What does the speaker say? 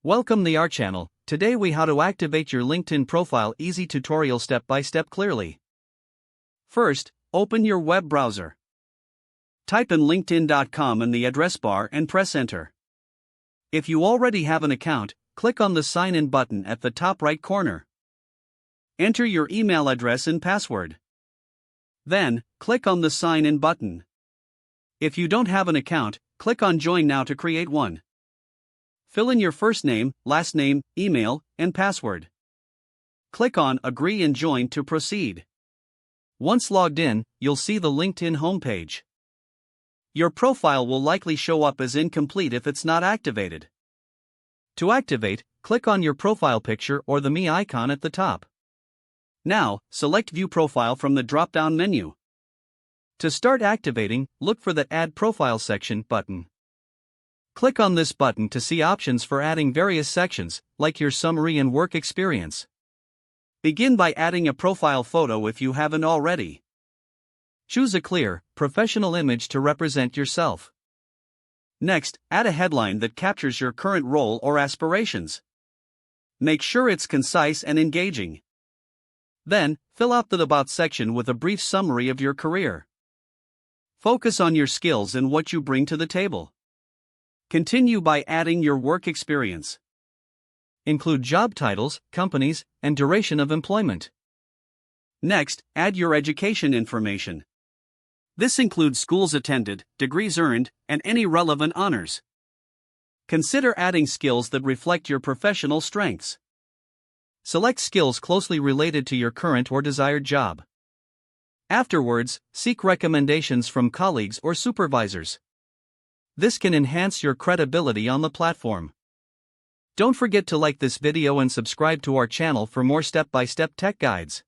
Welcome to our channel. Today we how to activate your LinkedIn profile easy tutorial step by step clearly. First, open your web browser. Type in linkedin.com in the address bar and press enter. If you already have an account, click on the sign in button at the top right corner. Enter your email address and password. Then, click on the sign in button. If you don't have an account, click on join now to create one. Fill in your first name, last name, email, and password. Click on Agree and Join to proceed. Once logged in, you'll see the LinkedIn homepage. Your profile will likely show up as incomplete if it's not activated. To activate, click on your profile picture or the Me icon at the top. Now, select View Profile from the drop-down menu. To start activating, look for the Add Profile section button. Click on this button to see options for adding various sections, like your summary and work experience. Begin by adding a profile photo if you haven't already. Choose a clear, professional image to represent yourself. Next, add a headline that captures your current role or aspirations. Make sure it's concise and engaging. Then, fill out the About section with a brief summary of your career. Focus on your skills and what you bring to the table. Continue by adding your work experience. Include job titles, companies, and duration of employment. Next, add your education information. This includes schools attended, degrees earned, and any relevant honors. Consider adding skills that reflect your professional strengths. Select skills closely related to your current or desired job. Afterwards, seek recommendations from colleagues or supervisors. This can enhance your credibility on the platform. Don't forget to like this video and subscribe to our channel for more step-by-step tech guides.